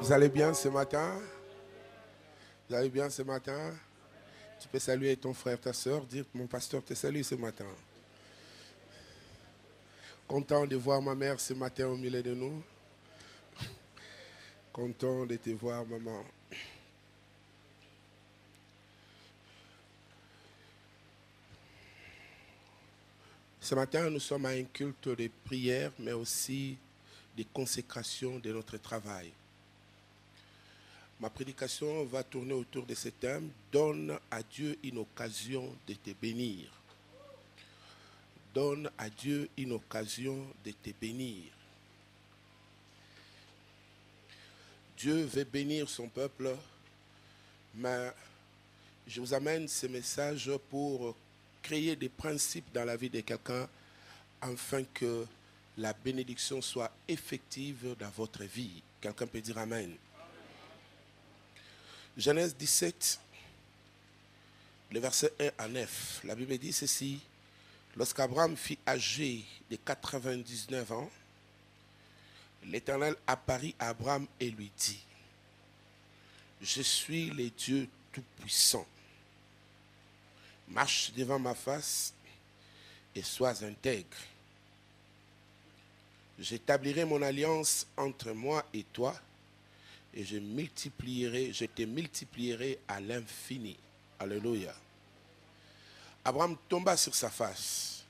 Vous allez bien ce matin? Vous allez bien ce matin? Tu peux saluer ton frère, ta soeur, dire mon pasteur te salue ce matin. Content de voir ma mère ce matin au milieu de nous. Content de te voir, maman. Ce matin, nous sommes à un culte de prière, mais aussi de consécration de notre travail. Ma prédication va tourner autour de ce thème. Donne à Dieu une occasion de te bénir. Donne à Dieu une occasion de te bénir. Dieu veut bénir son peuple, mais je vous amène ce message pour créer des principes dans la vie de quelqu'un afin que la bénédiction soit effective dans votre vie. Quelqu'un peut dire Amen. Genèse 17, le verset 1 à 9. La Bible dit ceci. Lorsqu'Abraham fut âgé de 99 ans, l'Éternel apparut à Abraham et lui dit, je suis le Dieu Tout-Puissant. Marche devant ma face et sois intègre. J'établirai mon alliance entre moi et toi et je te multiplierai à l'infini. Alléluia. Abraham tomba sur sa face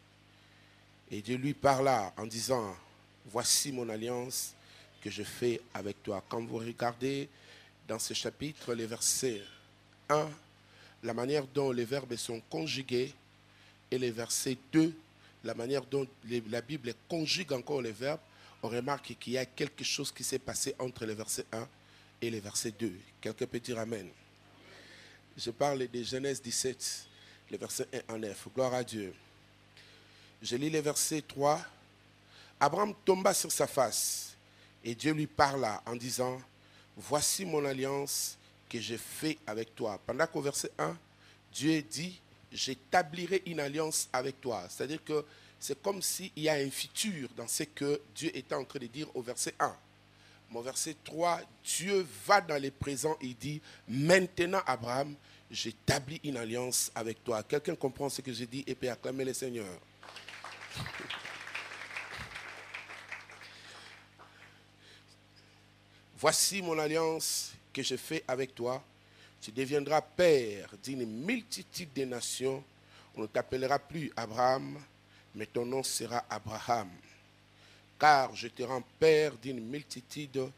et Dieu lui parla en disant, voici mon alliance que je fais avec toi. Quand vous regardez dans ce chapitre, les versets 1, la manière dont les verbes sont conjugués, et les versets 2, la manière dont la Bible conjugue encore les verbes, on remarque qu'il y a quelque chose qui s'est passé entre les versets 1 et les versets 2. Quelqu'un peut dire Amen. Je parle de Genèse 17, les versets 1 à 9. Gloire à Dieu. Je lis les versets 3. Abraham tomba sur sa face et Dieu lui parla en disant, voici mon alliance que j'ai fait avec toi. Pendant qu'au verset 1, Dieu dit, j'établirai une alliance avec toi. C'est-à-dire que c'est comme s'il y a un futur dans ce que Dieu était en train de dire au verset 1. Mon verset 3, Dieu va dans le présent et dit, maintenant Abraham, j'établis une alliance avec toi. Quelqu'un comprend ce que j'ai dit et peut acclamer le Seigneur. Voici mon alliance que je fais avec toi. Tu deviendras père d'une multitude de nations. On ne t'appellera plus Abraham, mais ton nom sera Abraham. Car je te rends père d'une multitude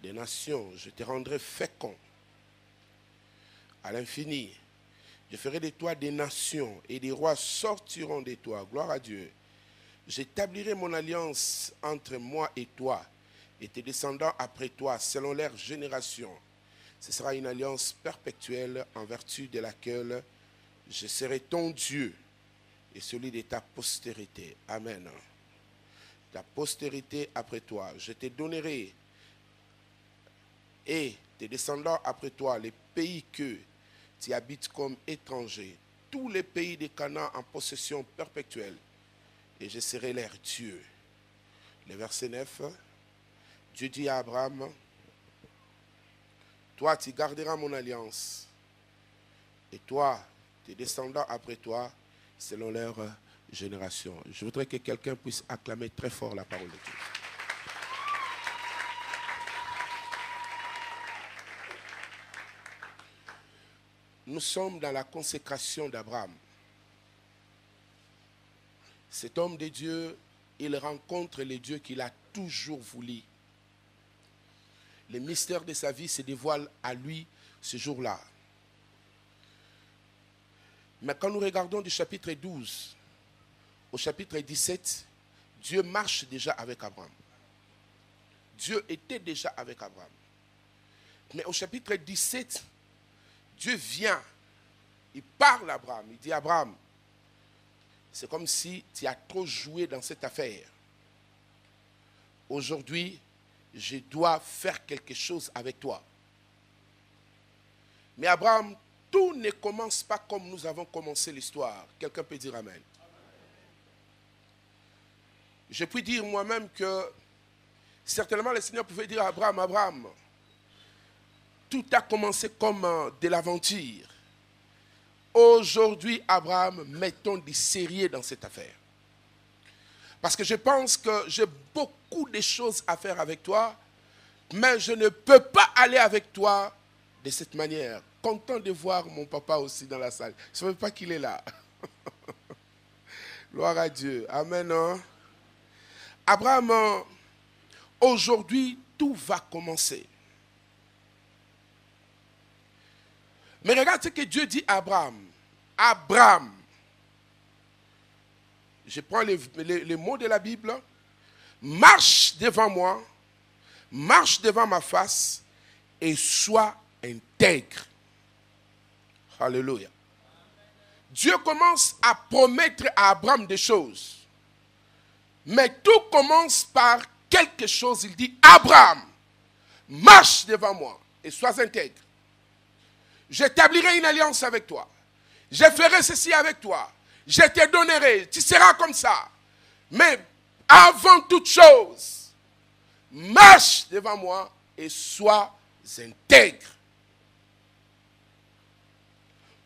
de nations. Je te rendrai fécond à l'infini. Je ferai de toi des nations et des rois sortiront de toi. Gloire à Dieu. J'établirai mon alliance entre moi et toi et tes descendants après toi, selon leur génération. Ce sera une alliance perpétuelle en vertu de laquelle je serai ton Dieu et celui de ta postérité. Amen. Ta postérité après toi. Je te donnerai et tes descendants après toi les pays que tu habites comme étranger, tous les pays de Canaan en possession perpétuelle, et je serai leur Dieu. Le verset 9, Dieu dit à Abraham, toi tu garderas mon alliance, et toi, tes descendants après toi, selon leur génération. Je voudrais que quelqu'un puisse acclamer très fort la parole de Dieu. Nous sommes dans la consécration d'Abraham. Cet homme de Dieu, il rencontre le Dieu qu'il a toujours voulu. Le mystère de sa vie se dévoile à lui ce jour-là. Mais quand nous regardons du chapitre 12 au chapitre 17, Dieu marche déjà avec Abraham. Dieu était déjà avec Abraham. Mais au chapitre 17, Dieu vient, il parle à Abraham, il dit Abraham, c'est comme si tu as trop joué dans cette affaire. Aujourd'hui, je dois faire quelque chose avec toi. Mais Abraham, tout ne commence pas comme nous avons commencé l'histoire. Quelqu'un peut dire Amen. Je puis dire moi-même que certainement le Seigneur pouvait dire à Abraham, Abraham, tout a commencé comme de l'aventure. Aujourd'hui, Abraham, mettons du sérieux dans cette affaire. Parce que je pense que j'ai beaucoup de choses à faire avec toi, mais je ne peux pas aller avec toi de cette manière. Content de voir mon papa aussi dans la salle. Je ne savais pas qu'il est là. Gloire à Dieu. Amen. Hein? Abraham, aujourd'hui, tout va commencer. Mais regarde ce que Dieu dit à Abraham. Abraham. Je prends les mots de la Bible. Marche devant moi, marche devant ma face et sois intègre. Alléluia. Dieu commence à promettre à Abraham des choses. Mais tout commence par quelque chose. Il dit, Abraham, marche devant moi et sois intègre. J'établirai une alliance avec toi. Je ferai ceci avec toi. Je te donnerai. Tu seras comme ça. Mais avant toute chose, marche devant moi et sois intègre.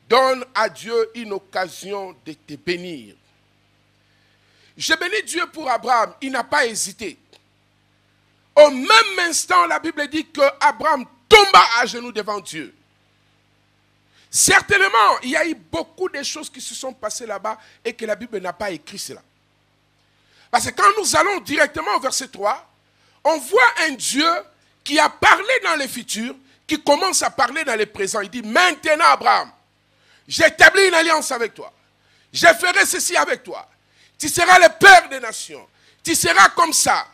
Donne à Dieu une occasion de te bénir. J'ai béni Dieu pour Abraham. Il n'a pas hésité. Au même instant, la Bible dit que Abraham tomba à genoux devant Dieu. Certainement, il y a eu beaucoup de choses qui se sont passées là-bas et que la Bible n'a pas écrit cela. Parce que quand nous allons directement au verset 3, on voit un Dieu qui a parlé dans le futur, qui commence à parler dans le présent. Il dit, maintenant Abraham, j'établis une alliance avec toi. Je ferai ceci avec toi. Tu seras le père des nations. Tu seras comme ça.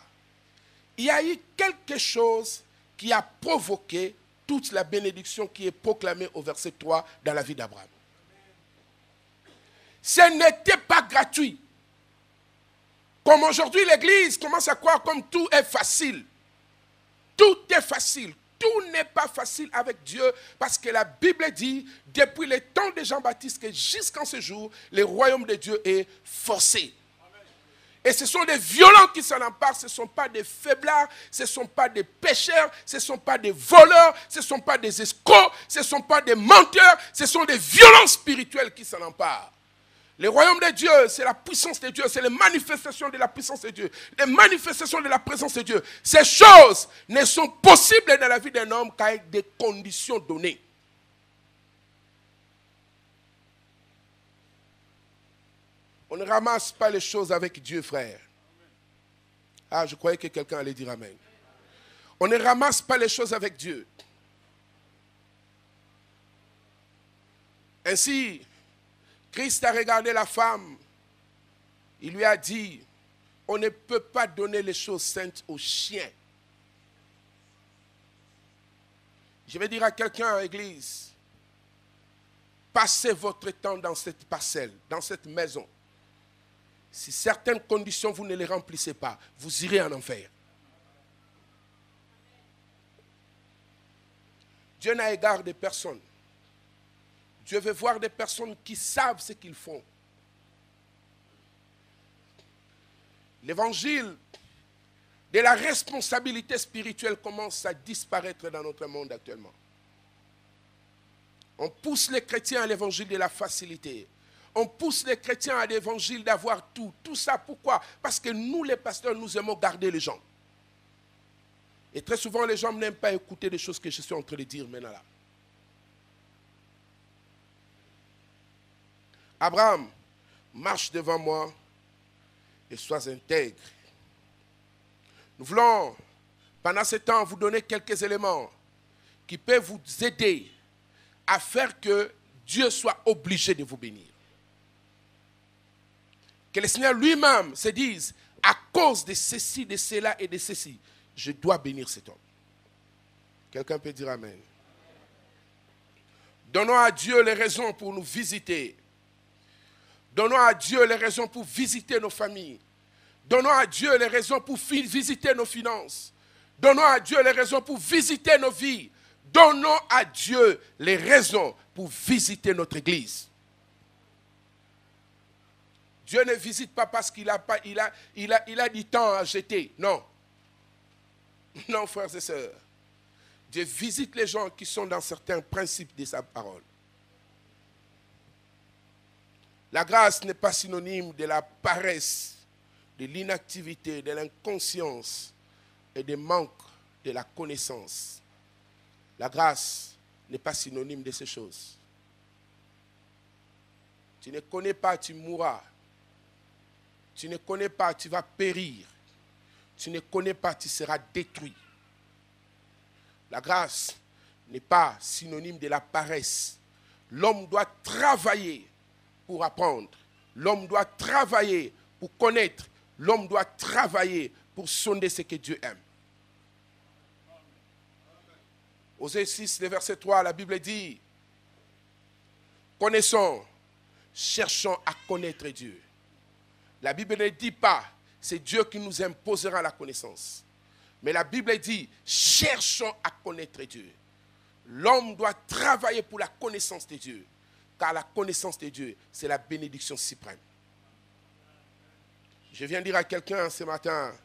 Il y a eu quelque chose qui a provoqué toute la bénédiction qui est proclamée au verset 3 dans la vie d'Abraham. Ce n'était pas gratuit. Comme aujourd'hui l'Église commence à croire comme tout est facile. Tout est facile. Tout n'est pas facile avec Dieu parce que la Bible dit depuis le temps de Jean-Baptiste que jusqu'en ce jour, le royaume de Dieu est forcé. Et ce sont des violents qui s'en emparent, ce ne sont pas des faiblards, ce ne sont pas des pécheurs, ce ne sont pas des voleurs, ce ne sont pas des escrocs, ce ne sont pas des menteurs, ce sont des violents spirituels qui s'en emparent. Le royaume de Dieu, c'est la puissance de Dieu, c'est les manifestations de la puissance de Dieu, les manifestations de la présence de Dieu. Ces choses ne sont possibles dans la vie d'un homme qu'avec des conditions données. On ne ramasse pas les choses avec Dieu, frère. Ah, je croyais que quelqu'un allait dire amen. On ne ramasse pas les choses avec Dieu. Ainsi, Christ a regardé la femme. Il lui a dit, on ne peut pas donner les choses saintes aux chiens. Je vais dire à quelqu'un, église, passez votre temps dans cette parcelle, dans cette maison. Si certaines conditions, vous ne les remplissez pas, vous irez en enfer. Dieu n'a égard de personne. Dieu veut voir des personnes qui savent ce qu'ils font. L'évangile de la responsabilité spirituelle commence à disparaître dans notre monde actuellement. On pousse les chrétiens à l'évangile de la facilité. On pousse les chrétiens à l'évangile d'avoir tout. Tout ça, pourquoi? Parce que nous, les pasteurs, nous aimons garder les gens. Et très souvent, les gens n'aiment pas écouter les choses que je suis en train de dire maintenant là. Abraham, marche devant moi et sois intègre. Nous voulons, pendant ce temps, vous donner quelques éléments qui peuvent vous aider à faire que Dieu soit obligé de vous bénir. Que le Seigneur lui-même se dise, à cause de ceci, de cela et de ceci, je dois bénir cet homme. Quelqu'un peut dire amen. Donnons à Dieu les raisons pour nous visiter. Donnons à Dieu les raisons pour visiter nos familles. Donnons à Dieu les raisons pour visiter nos finances. Donnons à Dieu les raisons pour visiter nos vies. Donnons à Dieu les raisons pour visiter notre église. Dieu ne visite pas parce qu'il a du temps à jeter. Non. Non, frères et sœurs. Dieu visite les gens qui sont dans certains principes de sa parole. La grâce n'est pas synonyme de la paresse, de l'inactivité, de l'inconscience et du manque de la connaissance. La grâce n'est pas synonyme de ces choses. Tu ne connais pas, tu mourras. Tu ne connais pas, tu vas périr. Tu ne connais pas, tu seras détruit. La grâce n'est pas synonyme de la paresse. L'homme doit travailler pour apprendre. L'homme doit travailler pour connaître. L'homme doit travailler pour sonder ce que Dieu aime. Osée 6, le verset 3, la Bible dit, connaissons, cherchons à connaître Dieu. La Bible ne dit pas, c'est Dieu qui nous imposera la connaissance. Mais la Bible dit, cherchons à connaître Dieu. L'homme doit travailler pour la connaissance de Dieu. Car la connaissance de Dieu, c'est la bénédiction suprême. Je viens dire à quelqu'un ce matin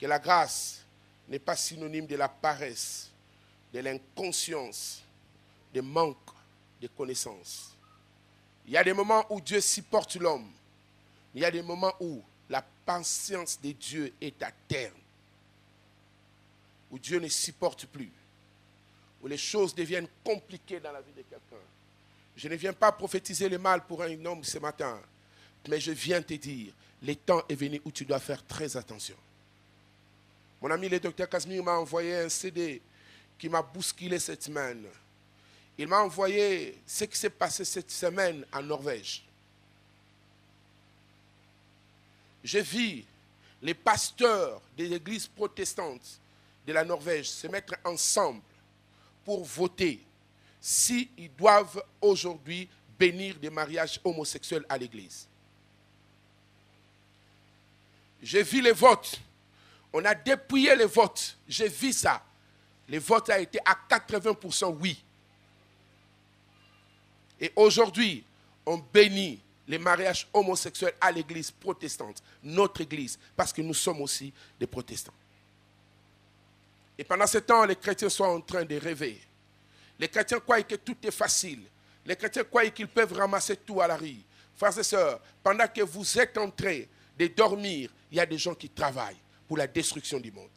que la grâce n'est pas synonyme de la paresse, de l'inconscience, du manque de connaissance. Il y a des moments où Dieu supporte l'homme. Il y a des moments où la patience de Dieu est à terme. Où Dieu ne supporte plus. Où les choses deviennent compliquées dans la vie de quelqu'un. Je ne viens pas prophétiser le mal pour un homme ce matin. Mais je viens te dire, le temps est venu où tu dois faire très attention. Mon ami le docteur Casimir m'a envoyé un CD qui m'a bousculé cette semaine. Il m'a envoyé ce qui s'est passé cette semaine en Norvège. J'ai vu les pasteurs des églises protestantes de la Norvège se mettre ensemble pour voter s'ils doivent aujourd'hui bénir des mariages homosexuels à l'église. J'ai vu les votes. On a dépouillé les votes. J'ai vu ça. Le vote a été à 80% oui. Et aujourd'hui, on bénit les mariages homosexuels à l'église protestante, notre église, parce que nous sommes aussi des protestants. Et pendant ce temps, les chrétiens sont en train de rêver. Les chrétiens croient que tout est facile. Les chrétiens croient qu'ils peuvent ramasser tout à la rue. Frères et sœurs, pendant que vous êtes en train de dormir, il y a des gens qui travaillent pour la destruction du monde.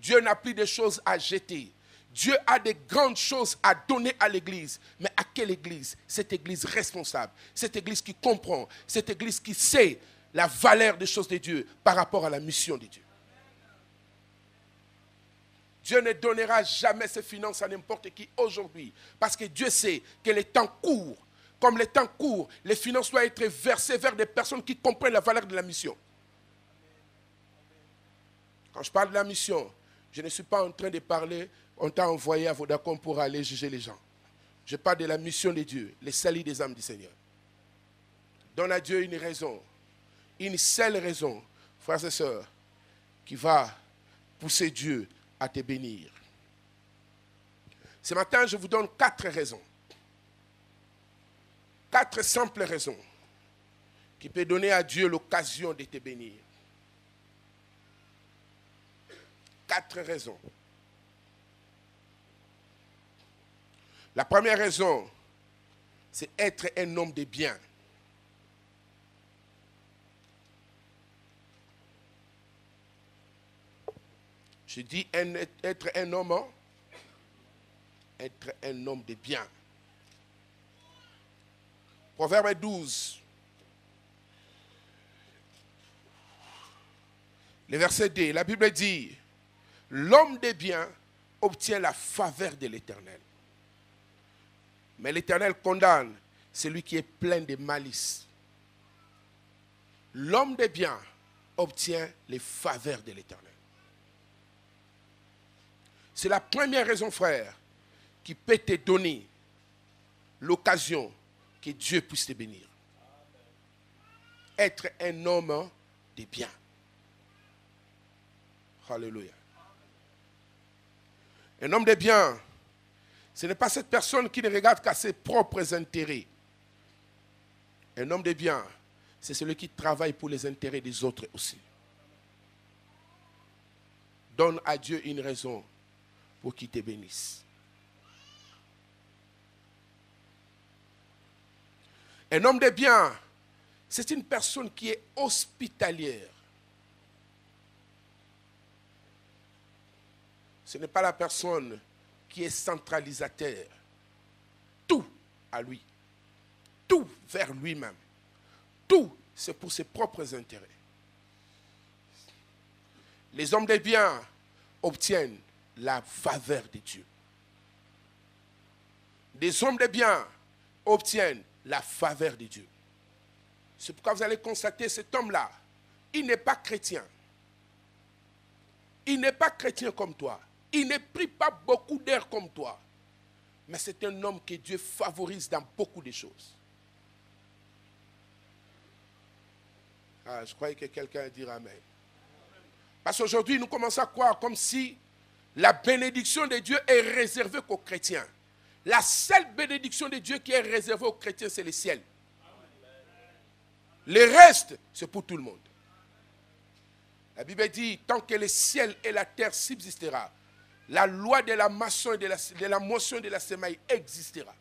Dieu n'a plus de choses à jeter. Dieu a de grandes choses à donner à l'église. Mais à quelle église? Cette église responsable. Cette église qui comprend. Cette église qui sait la valeur des choses de Dieu par rapport à la mission de Dieu. Dieu ne donnera jamais ses finances à n'importe qui aujourd'hui. Parce que Dieu sait que les temps courent. Comme les temps courent, les finances doivent être versées vers des personnes qui comprennent la valeur de la mission. Quand je parle de la mission, je ne suis pas en train de parler, on t'a envoyé à Vodacom pour aller juger les gens. Je parle de la mission de Dieu, le salut des âmes du Seigneur. Donne à Dieu une raison, une seule raison, frères et sœurs, qui va pousser Dieu à te bénir. Ce matin, je vous donne 4 raisons. 4 simples raisons qui peuvent donner à Dieu l'occasion de te bénir. 4 raisons. La première raison, c'est être un homme de bien. Je dis être un homme, hein? Être un homme de bien. Proverbe 12. Le verset 2, la Bible dit, l'homme de bien obtient la faveur de l'Éternel. Mais l'Éternel condamne celui qui est plein de malice. L'homme de bien obtient les faveurs de l'Éternel. C'est la première raison, frère, qui peut te donner l'occasion que Dieu puisse te bénir. Être un homme de bien. Alléluia. Un homme de bien, ce n'est pas cette personne qui ne regarde qu'à ses propres intérêts. Un homme de bien, c'est celui qui travaille pour les intérêts des autres aussi. Donne à Dieu une raison pour qu'il te bénisse. Un homme de bien, c'est une personne qui est hospitalière. Ce n'est pas la personne qui est centralisateur. Tout à lui. Tout vers lui-même. Tout, c'est pour ses propres intérêts. Les hommes de bien obtiennent la faveur de Dieu. Les hommes de bien obtiennent la faveur de Dieu. C'est pourquoi vous allez constater cet homme-là, il n'est pas chrétien. Il n'est pas chrétien comme toi. Il ne prie pas beaucoup d'heures comme toi. Mais c'est un homme que Dieu favorise dans beaucoup de choses. Ah, je croyais que quelqu'un dira Amen. Parce qu'aujourd'hui, nous commençons à croire comme si la bénédiction de Dieu est réservée qu'aux chrétiens. La seule bénédiction de Dieu qui est réservée aux chrétiens, c'est le ciel. Le reste, c'est pour tout le monde. La Bible dit, tant que le ciel et la terre subsistera, la loi de la moisson et de la moisson de la semaille existera.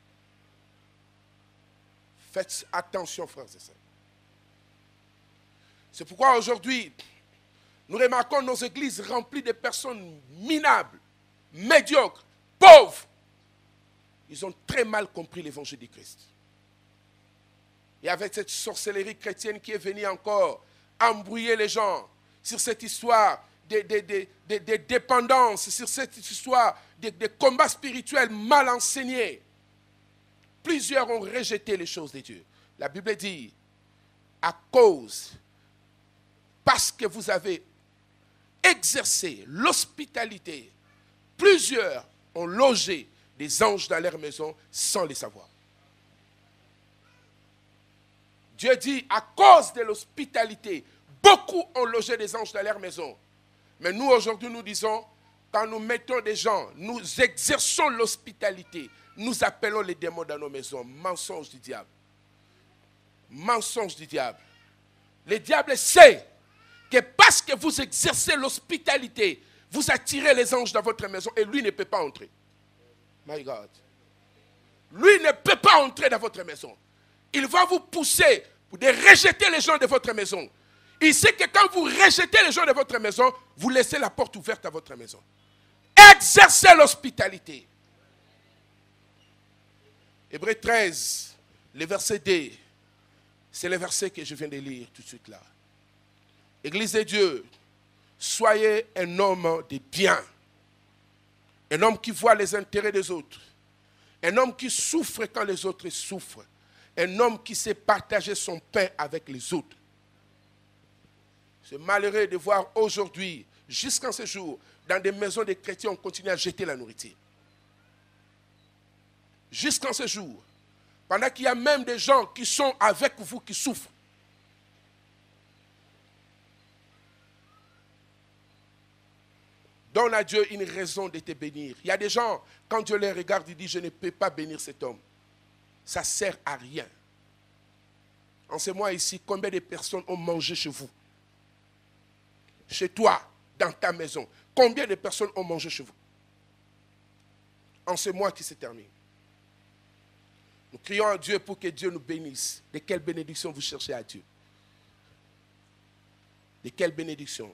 Faites attention, frères et sœurs. C'est pourquoi aujourd'hui, nous remarquons nos églises remplies de personnes minables, médiocres, pauvres. Ils ont très mal compris l'évangile du Christ. Et avec cette sorcellerie chrétienne qui est venue encore embrouiller les gens sur cette histoire de dépendance, sur cette histoire de combats spirituels mal enseignés. Plusieurs ont rejeté les choses de Dieu. La Bible dit, parce que vous avez exercé l'hospitalité, plusieurs ont logé des anges dans leur maison sans le savoir. Dieu dit, à cause de l'hospitalité, beaucoup ont logé des anges dans leur maison. Mais nous, aujourd'hui, nous disons, quand nous mettons des gens, nous exerçons l'hospitalité, nous appelons les démons dans nos maisons. Mensonge du diable. Mensonge du diable. Le diable sait que parce que vous exercez l'hospitalité, vous attirez les anges dans votre maison et lui ne peut pas entrer. My God. Lui ne peut pas entrer dans votre maison. Il va vous pousser pour de rejeter les gens de votre maison. Il sait que quand vous rejetez les gens de votre maison, vous laissez la porte ouverte à votre maison. Exercez l'hospitalité. Hébreux 13, le verset D, c'est le verset que je viens de lire tout de suite là. Église de Dieu, soyez un homme de bien. Un homme qui voit les intérêts des autres. Un homme qui souffre quand les autres souffrent. Un homme qui sait partager son pain avec les autres. C'est malheureux de voir aujourd'hui, jusqu'en ce jour, dans des maisons de chrétiens, on continue à jeter la nourriture. Jusqu'en ce jour, pendant qu'il y a même des gens qui sont avec vous qui souffrent. Donne à Dieu une raison de te bénir. Il y a des gens, quand Dieu les regarde, il dit, je ne peux pas bénir cet homme. Ça ne sert à rien. En ce mois ici, combien de personnes ont mangé chez vous? Chez toi, dans ta maison. Combien de personnes ont mangé chez vous? En ce mois qui se termine. Nous crions à Dieu pour que Dieu nous bénisse. De quelle bénédiction vous cherchez à Dieu? De quelle bénédiction?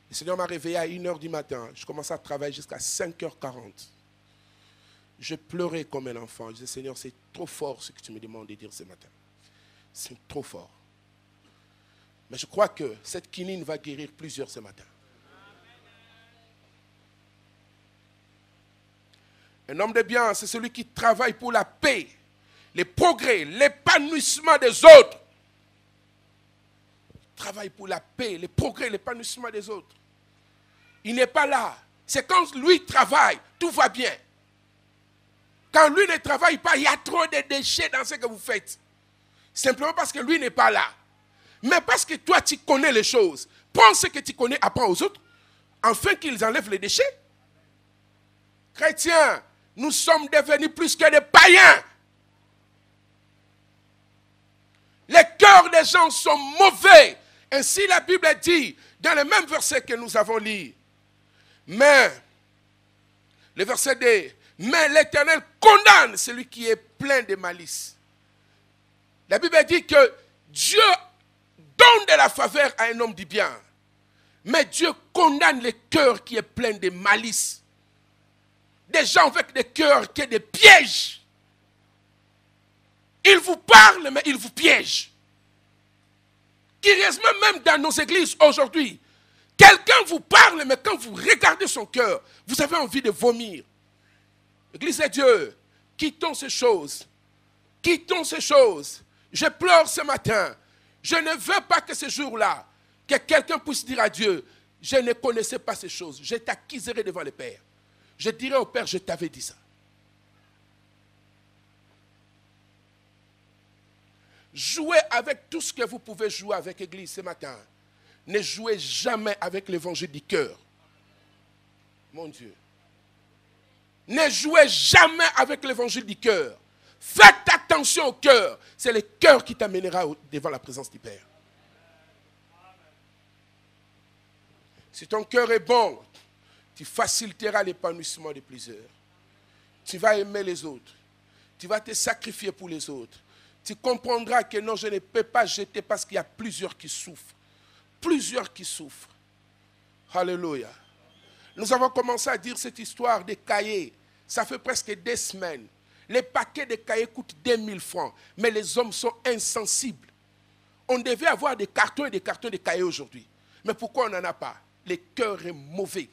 Le Seigneur m'a réveillé à 1h du matin. Je commençais à travailler jusqu'à 5h40. Je pleurais comme un enfant. Je disais, Seigneur, c'est trop fort ce que tu me demandes de dire ce matin. C'est trop fort. Mais je crois que cette quinine va guérir plusieurs ce matin. Un homme de bien, c'est celui qui travaille pour la paix, les progrès, l'épanouissement des autres. Il travaille pour la paix, les progrès, l'épanouissement des autres. Il n'est pas là. C'est quand lui travaille, tout va bien. Quand lui ne travaille pas, il y a trop de déchets dans ce que vous faites. Simplement parce que lui n'est pas là. Mais parce que toi, tu connais les choses. Prends ce que tu connais, apprends aux autres, afin qu'ils enlèvent les déchets. Chrétiens, nous sommes devenus plus que des païens. Les cœurs des gens sont mauvais. Ainsi, la Bible dit, Dans le même verset que nous avons lu. Mais, le verset 2, mais l'Éternel condamne celui qui est plein de malice. La Bible dit que Dieu donne de la faveur à un homme du bien. Mais Dieu condamne le cœur qui est plein de malice. Des gens avec des cœurs qui sont des pièges. Ils vous parlent, mais ils vous piègent. Curieusement, même dans nos églises aujourd'hui, quelqu'un vous parle, mais quand vous regardez son cœur, vous avez envie de vomir. Église de Dieu, quittons ces choses. Quittons ces choses. Je pleure ce matin. Je ne veux pas que ce jour-là, que quelqu'un puisse dire à Dieu, je ne connaissais pas ces choses. Je t'accuserai devant le Père. Je dirai au Père, je t'avais dit ça. Jouez avec tout ce que vous pouvez jouer avec l'Église ce matin. Ne jouez jamais avec l'évangile du cœur. Mon Dieu. Ne jouez jamais avec l'évangile du cœur. Faites attention au cœur. C'est le cœur qui t'amènera devant la présence du Père. Si ton cœur est bon, tu faciliteras l'épanouissement de plusieurs. Tu vas aimer les autres. Tu vas te sacrifier pour les autres. Tu comprendras que non, je ne peux pas jeter parce qu'il y a plusieurs qui souffrent. Plusieurs qui souffrent. Alléluia. Nous avons commencé à dire cette histoire des cahiers. Ça fait presque 2 semaines. Les paquets de cahiers coûtent 2000 francs. Mais les hommes sont insensibles. On devait avoir des cartons et des cartons de cahiers aujourd'hui. Mais pourquoi on n'en a pas? Le cœur est mauvais.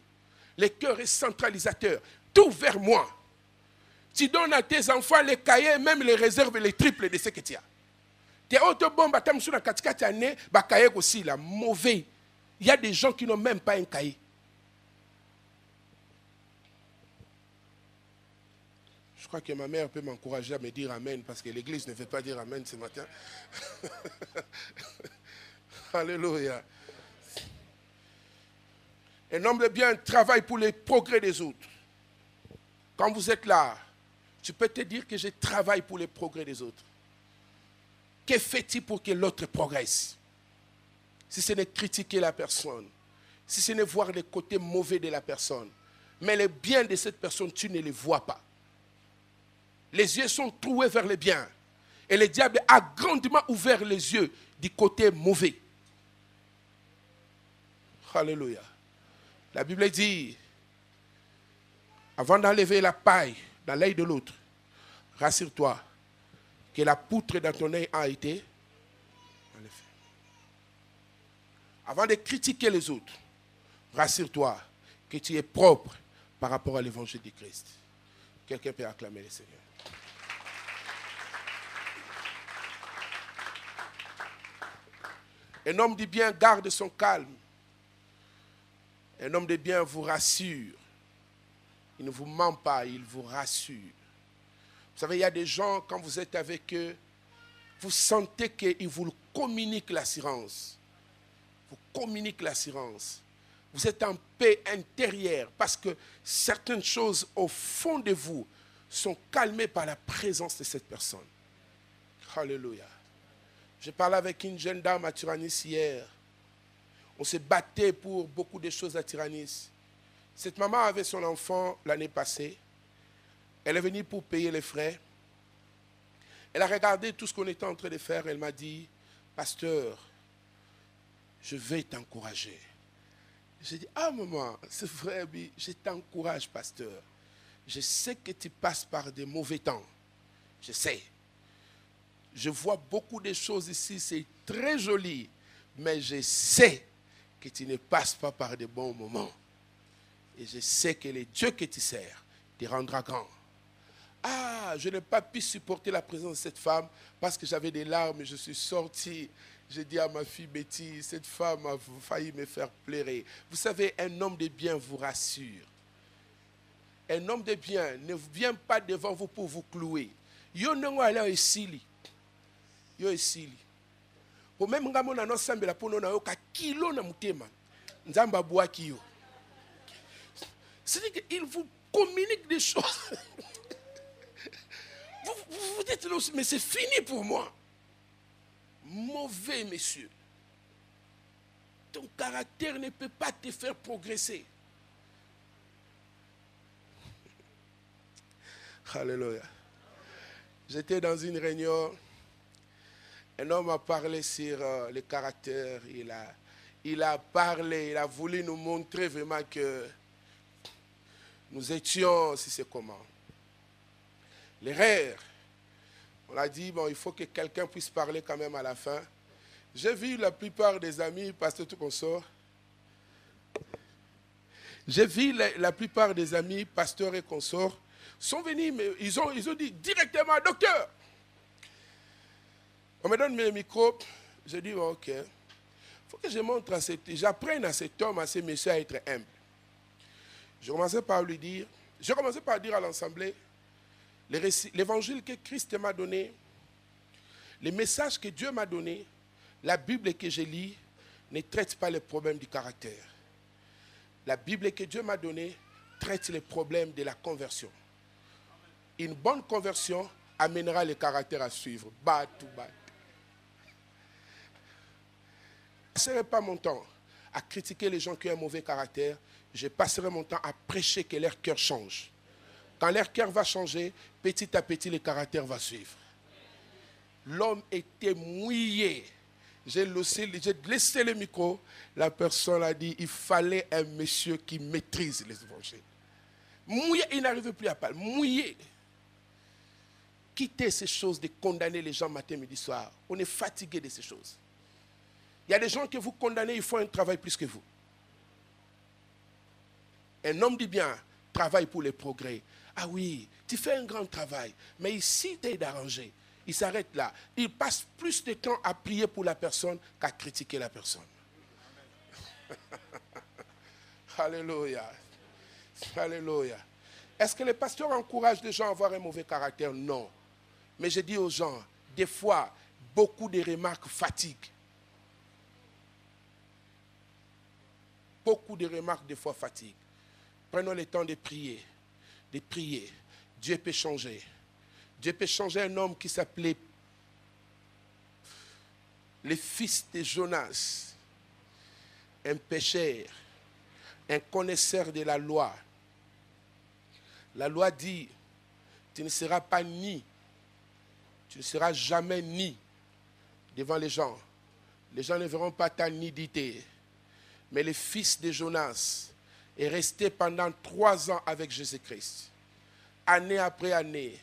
Le cœur est centralisateur. Tout vers moi. Tu donnes à tes enfants les cahiers, même les réserves, les triples de ce que tu as. Tu auto bombe, tu as katikati année, ba cahier aussi là, mauvais. Il y a des gens qui n'ont même pas un cahier. Je crois que ma mère peut m'encourager à me dire amen parce que l'église ne veut pas dire amen ce matin. Alléluia. Un homme de bien travaille pour le progrès des autres. Quand vous êtes là, tu peux te dire que je travaille pour le progrès des autres. Que fait-il pour que l'autre progresse? Si ce n'est critiquer la personne, si ce n'est voir les côtés mauvais de la personne, mais le bien de cette personne, tu ne le vois pas. Les yeux sont troués vers le bien. Et le diable a grandement ouvert les yeux du côté mauvais. Alléluia. La Bible dit, avant d'enlever la paille dans l'œil de l'autre, rassure-toi que la poutre dans ton œil a été enlevée. Avant de critiquer les autres, rassure-toi que tu es propre par rapport à l'évangile du Christ. Quelqu'un peut acclamer le Seigneur. Un homme de bien garde son calme. Un homme de bien vous rassure. Il ne vous ment pas, il vous rassure. Vous savez, il y a des gens, quand vous êtes avec eux, vous sentez qu'ils vous communiquent l'assurance. Vous communiquent l'assurance. Vous êtes en paix intérieure parce que certaines choses au fond de vous sont calmées par la présence de cette personne. Alléluia. J'ai parlé avec une jeune dame à Tyrannis hier. On se battait pour beaucoup de choses à Tyrannis. Cette maman avait son enfant l'année passée. Elle est venue pour payer les frais. Elle a regardé tout ce qu'on était en train de faire. Elle m'a dit, pasteur, je vais t'encourager. J'ai dit, ah maman, c'est vrai, oui, je t'encourage, pasteur. Je sais que tu passes par des mauvais temps. Je sais. Je vois beaucoup de choses ici, c'est très joli. Mais je sais que tu ne passes pas par de bons moments. Et je sais que le Dieu que tu sers te rendra grand. Ah, je n'ai pas pu supporter la présence de cette femme parce que j'avais des larmes et je suis sorti. J'ai dit à ma fille Betty, cette femme a failli me faire pleurer. Vous savez, un homme de bien vous rassure. Un homme de bien ne vient pas devant vous pour vous clouer. Yo n'engo ala esili. Yo esili. Pour même ngamo na no sambela pono na yo ka kilo na mutema. Nzamba boaki yo. C'est-à-dire qu'il vous communique des choses. Vous dites, mais c'est fini pour moi. Mauvais monsieur. ton caractère ne peut pas te faire progresser. Alléluia. J'étais dans une réunion, un homme a parlé sur le caractère, il a parlé, il a voulu nous montrer vraiment que nous étions, si c'est comment. L'erreur, on a dit, bon, il faut que quelqu'un puisse parler quand même à la fin. J'ai vu la plupart des amis, pasteur tout consort. J'ai vu la plupart des amis, pasteurs et consorts, sont venus, mais ils ont dit directement, docteur. On me donne mes micros, je dis, ok, il faut que j'apprenne à cet homme, à ces messieurs à être humble. Je commençais par dire à l'assemblée, l'évangile que Christ m'a donné, les messages que Dieu m'a donné, la Bible que je lis ne traite pas les problèmes du caractère. La Bible que Dieu m'a donnée traite les problèmes de la conversion. Une bonne conversion amènera le caractère à suivre. Bat to bat. Je ne passerai pas mon temps à critiquer les gens qui ont un mauvais caractère. Je passerai mon temps à prêcher que leur cœur change. Quand leur cœur va changer, petit à petit, le caractère va suivre. L'homme était mouillé. J'ai laissé le micro. La personne a dit, il fallait un monsieur qui maîtrise les évangiles. Mouillé, il n'arrivait plus à parler. Mouillé. Quittez ces choses de condamner les gens matin, midi, soir. On est fatigué de ces choses. Il y a des gens que vous condamnez, ils font un travail plus que vous. Un homme dit bien, travaille pour les progrès. Ah oui, tu fais un grand travail, mais ici, tu es d'arranger. Il s'arrête là. Il passe plus de temps à prier pour la personne qu'à critiquer la personne. Alléluia. Alléluia. Est-ce que les pasteurs encouragent les gens à avoir un mauvais caractère? Non. Mais je dis aux gens, des fois, beaucoup de remarques fatiguent. Beaucoup de remarques, des fois, fatiguent. Prenons le temps de prier. De prier. Dieu peut changer. Dieu peut changer un homme qui s'appelait le fils de Jonas, un pécheur, un connaisseur de la loi. La loi dit, tu ne seras pas ni, tu ne seras jamais ni devant les gens. Les gens ne verront pas ta nudité. Mais le fils de Jonas est resté pendant 3 ans avec Jésus-Christ. Année après année,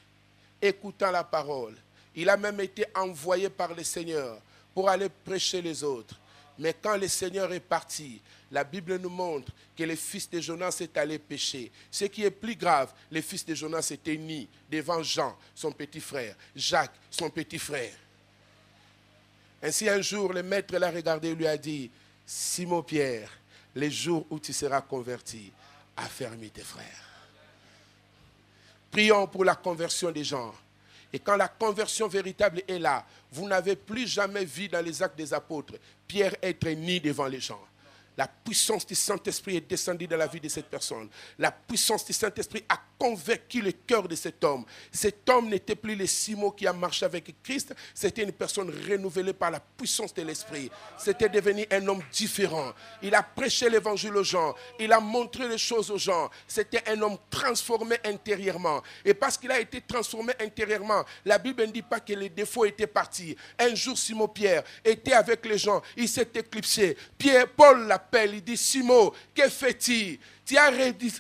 écoutant la parole. Il a même été envoyé par le Seigneur pour aller prêcher les autres. Mais quand le Seigneur est parti, la Bible nous montre que le fils de Jonas est allé pécher. Ce qui est plus grave, le fils de Jonas était nu devant Jean, son petit frère, Jacques, son petit frère. Ainsi un jour, le maître l'a regardé et lui a dit, Simon-Pierre, les jours où tu seras converti, affermis tes frères. Prions pour la conversion des gens. Et quand la conversion véritable est là, vous n'avez plus jamais vu dans les actes des apôtres Pierre être nu devant les gens. La puissance du Saint-Esprit est descendue dans la vie de cette personne. La puissance du Saint-Esprit a convaincu le cœur de cet homme. Cet homme n'était plus le Simon qui a marché avec Christ. C'était une personne renouvelée par la puissance de l'Esprit. C'était devenu un homme différent. Il a prêché l'évangile aux gens. Il a montré les choses aux gens. C'était un homme transformé intérieurement. Et parce qu'il a été transformé intérieurement, la Bible ne dit pas que les défauts étaient partis. Un jour, Simon-Pierre était avec les gens. Il s'est éclipsé. Paul l'appelle, il dit, Simon, que fais-tu? Tu as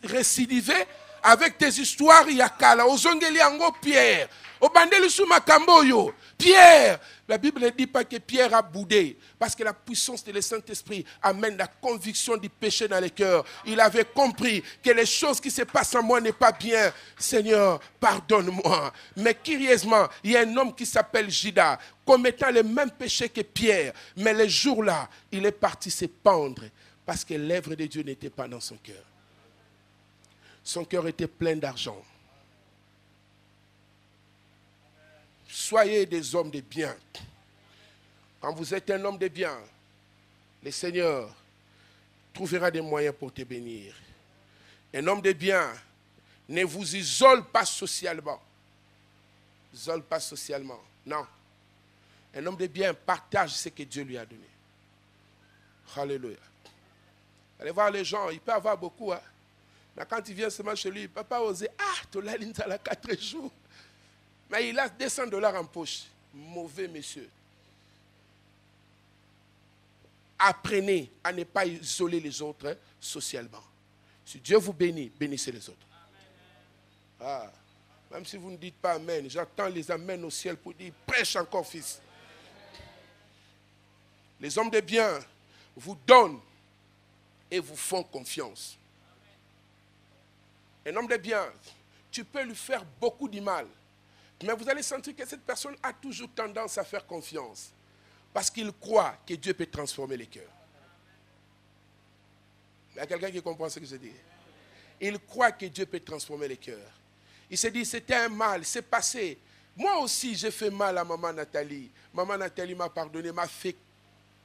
récidivé avec tes histoires yakala. Ozongeli ango Pierre. Obandeli sou makambo yo. Pierre. La Bible ne dit pas que Pierre a boudé. Parce que la puissance de le Saint-Esprit amène la conviction du péché dans les cœurs. Il avait compris que les choses qui se passent en moi n'est pas bien. Seigneur, pardonne-moi. Mais curieusement, il y a un homme qui s'appelle Judas, commettant le même péché que Pierre. Mais le jour-là, il est parti se pendre parce que l'œuvre de Dieu n'était pas dans son cœur. Son cœur était plein d'argent. Soyez des hommes de bien. Quand vous êtes un homme de bien, le Seigneur trouvera des moyens pour te bénir. Un homme de bien ne vous isole pas socialement. Isole pas socialement. Non. Un homme de bien partage ce que Dieu lui a donné. Alléluia. Allez voir les gens, il peut avoir beaucoup. Hein. Mais quand il vient seulement chez lui, il ne peut pas oser. Ah, tu l'as dit à 4 jours. Mais il a $200 en poche. Mauvais monsieur. Apprenez à ne pas isoler les autres socialement. Si Dieu vous bénit, bénissez les autres. Ah, même si vous ne dites pas amen, j'attends les amens au ciel pour dire prêche encore, fils. Les hommes de bien vous donnent et vous font confiance. Un homme de bien, tu peux lui faire beaucoup de mal, mais vous allez sentir que cette personne a toujours tendance à faire confiance parce qu'il croit que Dieu peut transformer les cœurs. Il y a quelqu'un qui comprend ce que je dis. Il croit que Dieu peut transformer les cœurs. Il se dit, c'était un mal, c'est passé. Moi aussi, j'ai fait mal à maman Nathalie. Maman Nathalie m'a pardonné, m'a fait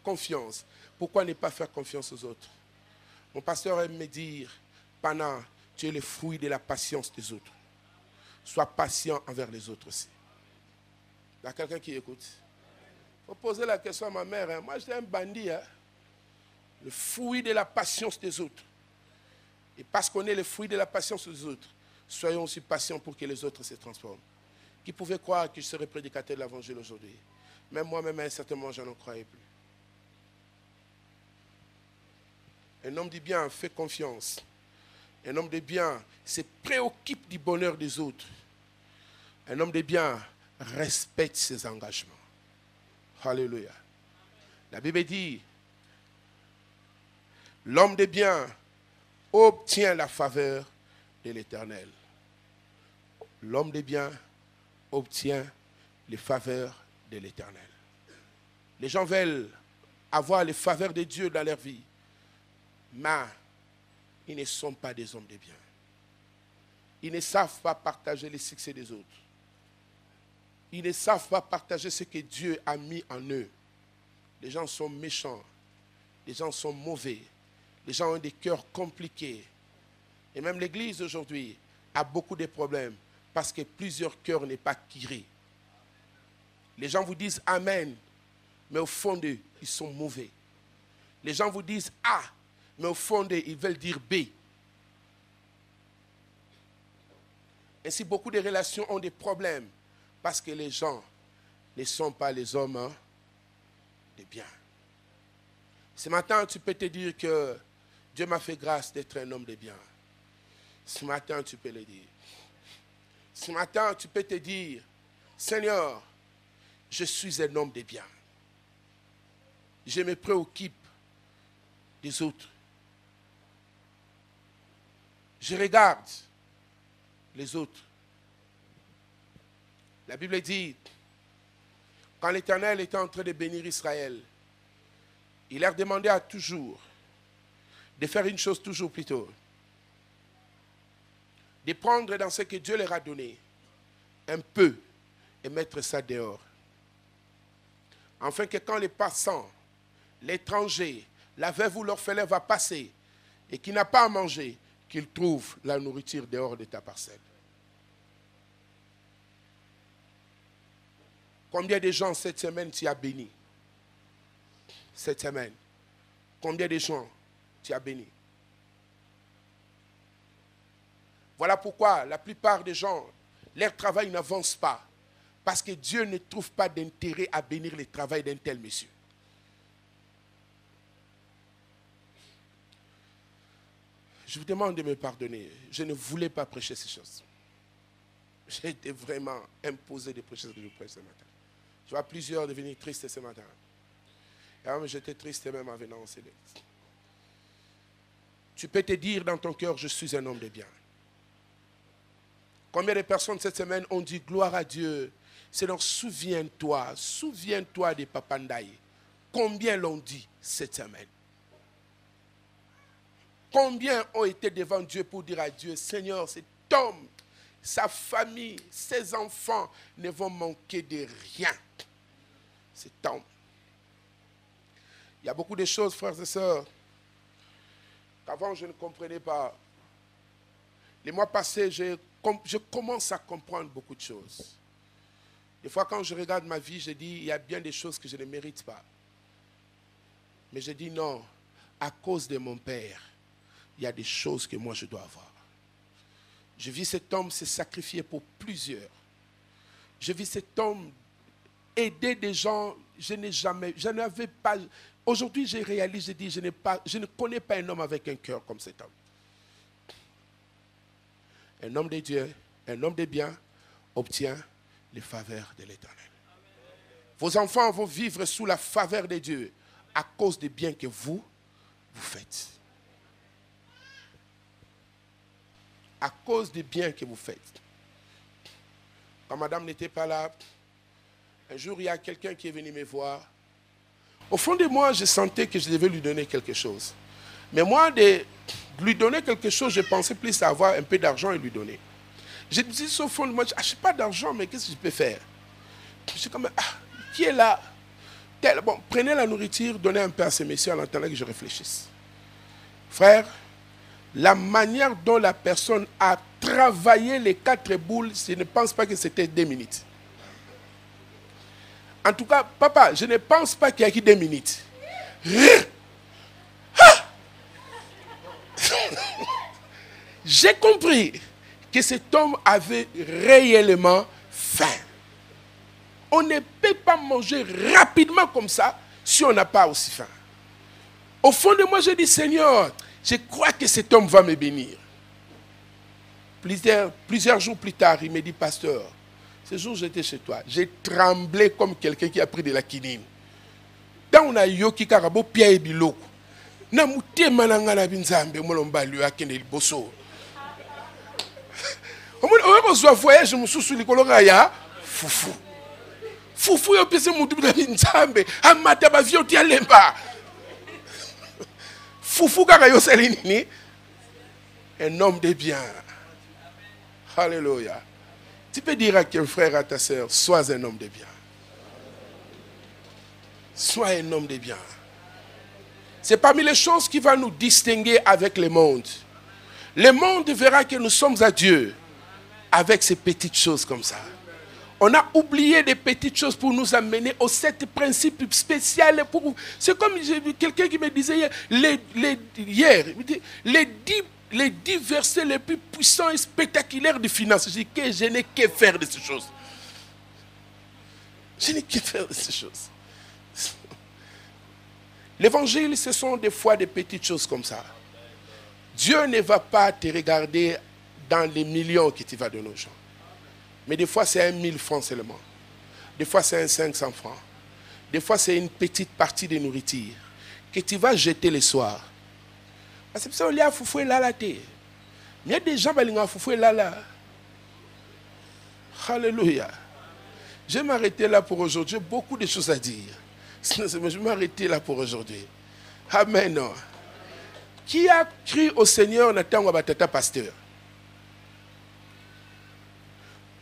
confiance. Pourquoi ne pas faire confiance aux autres? Mon pasteur aime me dire, pendant, tu es le fruit de la patience des autres. Sois patient envers les autres aussi. Il y a quelqu'un qui écoute. Il faut poser la question à ma mère. Hein. Moi, j'étais un bandit. Hein. Le fruit de la patience des autres. Et parce qu'on est le fruit de la patience des autres, soyons aussi patients pour que les autres se transforment. Qui pouvait croire que je serais prédicateur de l'évangile aujourd'hui? Même moi-même, certainement, je n'en croyais plus. Un homme de bien fait confiance. Un homme de bien se préoccupe du bonheur des autres. Un homme de bien respecte ses engagements. Alléluia. La Bible dit, l'homme de bien obtient la faveur de l'Éternel. L'homme de bien obtient les faveurs de l'Éternel. Les gens veulent avoir les faveurs de Dieu dans leur vie, mais ils ne sont pas des hommes de bien. Ils ne savent pas partager les succès des autres. Ils ne savent pas partager ce que Dieu a mis en eux. Les gens sont méchants. Les gens sont mauvais. Les gens ont des cœurs compliqués. Et même l'Église aujourd'hui a beaucoup de problèmes parce que plusieurs cœurs n'est pas tirés. Les gens vous disent Amen, mais au fond d'eux, ils sont mauvais. Les gens vous disent A, mais au fond d'eux, ils veulent dire B. Ainsi, beaucoup de relations ont des problèmes parce que les gens ne sont pas les hommes de bien. Ce matin, tu peux te dire que Dieu m'a fait grâce d'être un homme de bien. Ce matin, tu peux le dire. Ce matin, tu peux te dire, Seigneur, je suis un homme de bien. Je me préoccupe des autres. Je regarde les autres. La Bible dit, quand l'Éternel était en train de bénir Israël, il leur demandait à toujours de faire une chose toujours plus tôt. De prendre dans ce que Dieu leur a donné un peu et mettre ça dehors. Afin que quand les passants, l'étranger, la veuve ou l'orphelin va passer et qui n'a pas à manger, qu'il trouve la nourriture dehors de ta parcelle. Combien de gens cette semaine tu as béni? Cette semaine. Combien de gens tu as béni? Voilà pourquoi la plupart des gens, leur travail n'avance pas. Parce que Dieu ne trouve pas d'intérêt à bénir le travail d'un tel monsieur. Je vous demande de me pardonner. Je ne voulais pas prêcher ces choses. J'ai été vraiment imposé de prêcher ce que je prêche ce matin. Je vois plusieurs devenir tristes ce matin. Et même j'étais triste même en venant au CD. Tu peux te dire dans ton cœur, je suis un homme de bien. Combien de personnes cette semaine ont dit gloire à Dieu? Seigneur, souviens-toi de Papa Ndaye. Combien l'ont dit cette semaine? Combien ont été devant Dieu pour dire à Dieu, Seigneur, cet homme, sa famille, ses enfants ne vont manquer de rien. Cet homme. Il y a beaucoup de choses, frères et sœurs, qu'avant je ne comprenais pas. Les mois passés, je commence à comprendre beaucoup de choses. Des fois, quand je regarde ma vie, je dis, il y a bien des choses que je ne mérite pas. Mais je dis non, à cause de mon père, il y a des choses que moi je dois avoir. Je vis cet homme se sacrifier pour plusieurs. Je vis cet homme aider des gens, je n'avais pas. Aujourd'hui, j'ai réalisé, je dis, je ne connais pas un homme avec un cœur comme cet homme. Un homme de Dieu, un homme de bien, obtient les faveurs de l'Éternel. Vos enfants vont vivre sous la faveur de Dieu à cause des biens que vous faites. À cause des biens que vous faites. Quand madame n'était pas là, un jour, il y a quelqu'un qui est venu me voir. Au fond de moi, je sentais que je devais lui donner quelque chose. Mais moi, de lui donner quelque chose, je pensais plus à avoir un peu d'argent et lui donner. Je me dis au fond de moi, je n'ai pas d'argent, mais qu'est-ce que je peux faire? Je suis comme, qui est là? Bon, prenez la nourriture, donnez un peu à ces messieurs en attendant que je réfléchisse. Frère, la manière dont la personne a travaillé les 4 boules, je ne pense pas que c'était 2 minutes. En tout cas, papa, je ne pense pas qu'il y a que 2 minutes. J'ai compris que cet homme avait réellement faim. On ne peut pas manger rapidement comme ça si on n'a pas aussi faim. Au fond de moi, je dis, Seigneur, je crois que cet homme va me bénir. Plusieurs jours plus tard, il me dit, pasteur, ce jour j'étais chez toi, j'ai tremblé comme quelqu'un qui a pris de la quinine. Quand on a yoki karabo pia et biloko, na mute mananga na binzambe molomba lui akende liboso. On a voyage mususu likologa ya fufu. Fufu yo pese mutu na binzambe amata ba vioti alemba. Fufu kaka yo selinini. Un homme de bien. Alléluia. Tu peux dire à ton frère, à ta soeur, sois un homme de bien. Sois un homme de bien. C'est parmi les choses qui vont nous distinguer avec le monde. Le monde verra que nous sommes à Dieu avec ces petites choses comme ça. On a oublié des petites choses pour nous amener aux 7 principes spéciaux. C'est comme quelqu'un qui me disait hier, les 10 versets les plus puissants et spectaculaires de finances. Je dis que je n'ai que faire de ces choses. Je n'ai que faire de ces choses. L'évangile, ce sont des fois des petites choses comme ça. Dieu ne va pas te regarder dans les millions que tu vas donner aux gens. Mais des fois, c'est 1 000 francs seulement. Des fois, c'est 500 francs. Des fois, c'est une petite partie de nourriture que tu vas jeter le soir. Parce que il y a foufoué là là. Il y a des gens qui ont foufoué là là. Alléluia. Je vais m'arrêter là pour aujourd'hui. J'ai beaucoup de choses à dire. Je vais m'arrêter là pour aujourd'hui. Amen. Qui a cru au Seigneur Nathan Wabatata pasteur?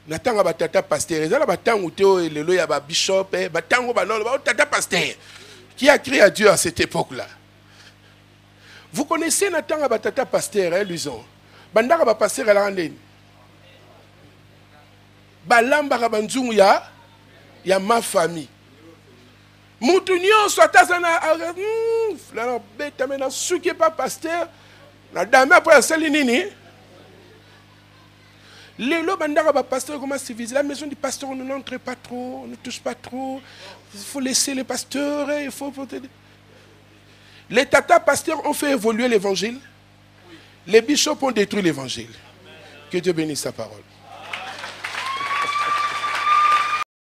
Nathan Wabatata pasteur. Il y a des bishop, Tata pasteur. Qui a cru à Dieu à cette époque-là? Vous connaissez Nathan Wabatata pasteur, Luison? Bandara ba pasteur à la randine. Balamba Rabanzungu ya ma famille. Moutounion soit tazana la bête amena souki pas pasteur la dame après celle nini les lo bandara ba pasteur comment civiliser la maison du pasteur on n'entre pas trop, on ne touche pas trop, il faut laisser les pasteurs, il faut les tata pasteurs ont fait évoluer l'évangile, les bishops ont détruit l'évangile. Que Dieu bénisse sa parole.